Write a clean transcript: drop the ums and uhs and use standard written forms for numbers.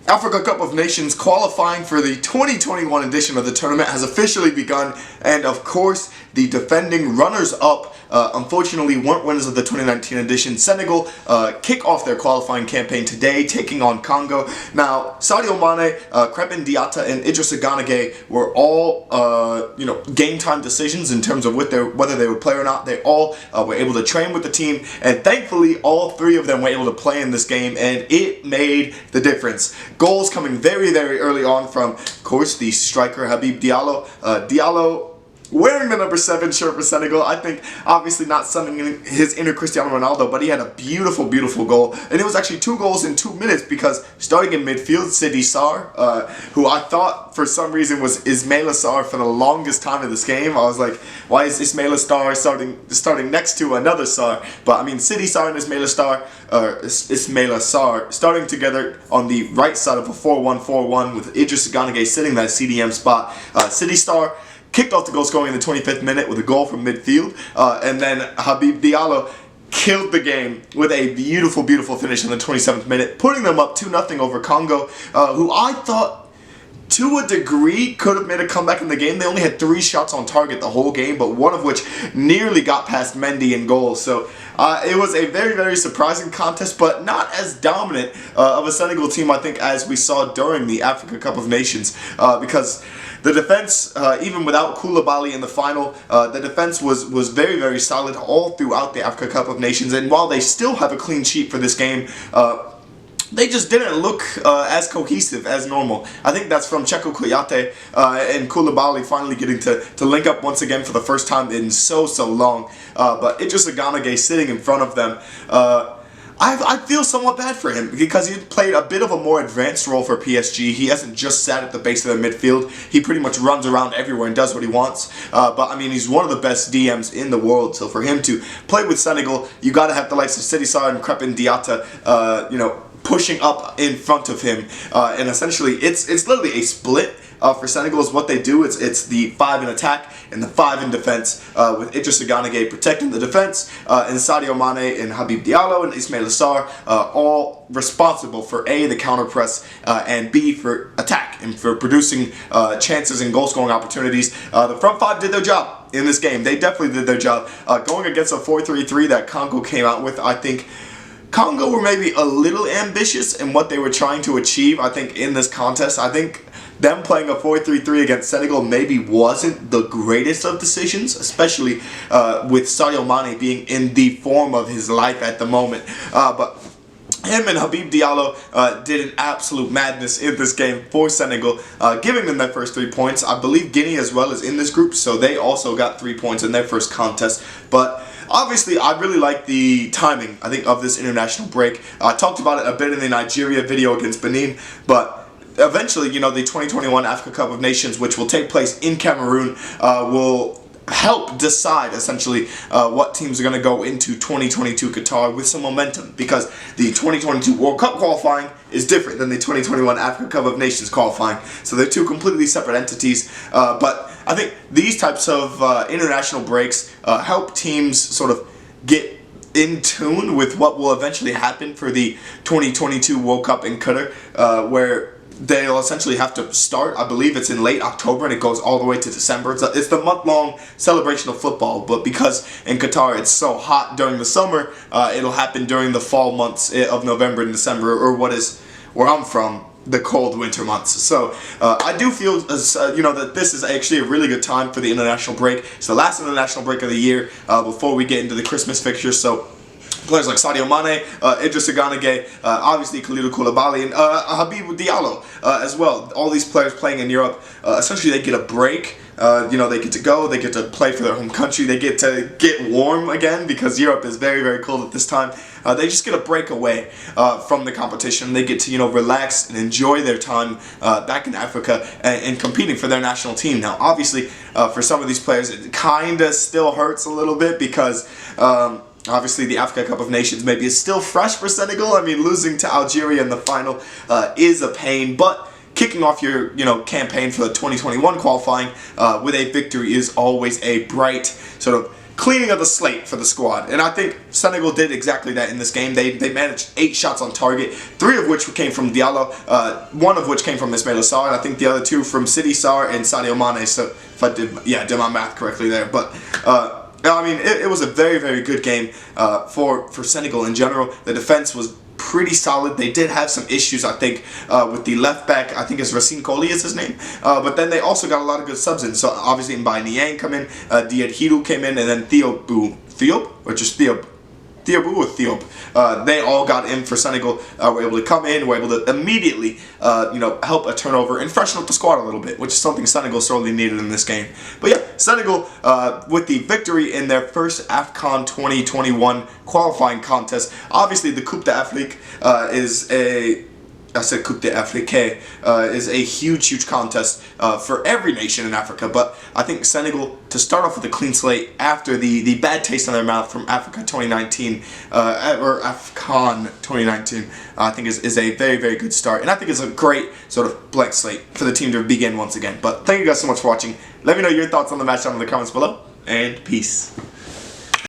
Africa Cup of Nations qualifying for the 2021 edition of the tournament has officially begun, and of course, the defending runners-up, unfortunately, weren't winners of the 2019 edition. Senegal kick off their qualifying campaign today, taking on Congo. Now, Sadio Mané, Crépin Diatta, and Idrissa Gana Gueye were all, game time decisions in terms of whether they would play or not. They all were able to train with the team, and thankfully, all three of them were able to play in this game, and it made the difference. Goals coming very, very early on from, of course, the striker Habib Diallo. Diallo wearing the number 7 shirt for Senegal. I think obviously not summoning his inner Cristiano Ronaldo, but he had a beautiful, beautiful goal. And it was actually 2 goals in 2 minutes because starting in midfield, Sidi Sarr, who I thought for some reason was Ismaila Sarr for the longest time in this game. I was like, why is Ismaila Sarr starting next to another Sarr? But I mean, Sidi Sarr and Ismaila Sarr starting together on the right side of a 4-1-4-1 with Idrissa Gana Gueye sitting that CDM spot. Sidi Sarr kicked off the goal scoring in the 25th minute with a goal from midfield, and then Habib Diallo killed the game with a beautiful, beautiful finish in the 27th minute, putting them up 2-0 over Congo, who I thought to a degree could have made a comeback in the game. They only had 3 shots on target the whole game, but one of which nearly got past Mendy in goal. So it was a very, very surprising contest, but not as dominant of a Senegal team, I think, as we saw during the Africa Cup of Nations, because the defense, even without Koulibaly in the final, the defense was very, very solid all throughout the Africa Cup of Nations. And while they still have a clean sheet for this game, they just didn't look as cohesive as normal. I think that's from Cheikhou Kouyaté and Koulibaly finally getting to link up once again for the first time in so long. But Idrissa Gana Gueye sitting in front of them, I feel somewhat bad for him because he played a bit of a more advanced role for PSG. He hasn't just sat at the base of the midfield. He pretty much runs around everywhere and does what he wants. But I mean, he's one of the best DMs in the world. So for him to play with Senegal, you got to have the likes of Sidi Sarr and Crépin Diatta, pushing up in front of him. And essentially, it's literally a split. For Senegal is what they do. It's the 5 in attack and the 5 in defense, with Idrissa Gana Gueye protecting the defense, and Sadio Mané and Habib Diallo and Ismaila Sarr all responsible for A, the counter press, and B, for attack and for producing chances and goal scoring opportunities. The front 5 did their job in this game. They definitely did their job. Going against a 4-3-3 that Congo came out with, I think Congo were maybe a little ambitious in what they were trying to achieve, I think, in this contest. I think them playing a 4-3-3 against Senegal maybe wasn't the greatest of decisions, especially with Sadio Mané being in the form of his life at the moment. But him and Habib Diallo did an absolute madness in this game for Senegal, giving them their first 3 points. I believe Guinea as well is in this group, so they also got 3 points in their first contest. But obviously, I really like the timing, I think, of this international break. I talked about it a bit in the Nigeria video against Benin, but eventually, the 2021 Africa Cup of Nations, which will take place in Cameroon, will help decide, essentially, what teams are going to go into 2022 Qatar with some momentum, because the 2022 World Cup qualifying is different than the 2021 Africa Cup of Nations qualifying. So they're 2 completely separate entities, but I think these types of international breaks help teams sort of get in tune with what will eventually happen for the 2022 World Cup in Qatar, where they'll essentially have to start. I believe it's in late October and it goes all the way to December. It's the month-long celebration of football, but because in Qatar it's so hot during the summer, it'll happen during the fall months of November and December, or what is where I'm from, the cold winter months. So I do feel that this is actually a really good time for the international break. It's the last international break of the year before we get into the Christmas fixtures. So players like Sadio Mané, Idrissa Gana Gueye, obviously Kalidou Koulibaly, and Habib Diallo as well. All these players playing in Europe, essentially they get a break. They get to go, they get to play for their home country, they get to get warm again because Europe is very, very cold at this time. They just get a break away from the competition. They get to, relax and enjoy their time back in Africa and competing for their national team. Now, obviously, for some of these players, it kind of still hurts a little bit because obviously, the Africa Cup of Nations maybe is still fresh for Senegal. I mean, losing to Algeria in the final is a pain, but kicking off your campaign for the 2021 qualifying with a victory is always a bright sort of cleaning of the slate for the squad. And I think Senegal did exactly that in this game. They managed 8 shots on target, 3 of which came from Diallo, 1 of which came from Ismaila Sarr, and I think the other 2 from Sidi Sarr and Sadio Mané. So if I did my math correctly there. But I mean, it was a very, very good game for Senegal in general. The defense was pretty solid. They did have some issues, I think, with the left back. I think it's Racine Colli is his name. But then they also got a lot of good subs in. So obviously Mbaye Niang come in, Diad Hiru came in, and then Theob, or just Theob or Theob. They all got in for Senegal. Were able to come in, were able to immediately, help a turnover and freshen up the squad a little bit, which is something Senegal sorely needed in this game. But yeah, Senegal with the victory in their first AFCON 2021 qualifying contest. Obviously, the Coupe d'Afrique is a huge contest for every nation in Africa. But I think Senegal, to start off with a clean slate after the bad taste in their mouth from Africa 2019, or AFCON 2019, I think is a very, very good start. And I think it's a great sort of blank slate for the team to begin once again. But thank you guys so much for watching. Let me know your thoughts on the match down in the comments below. And peace.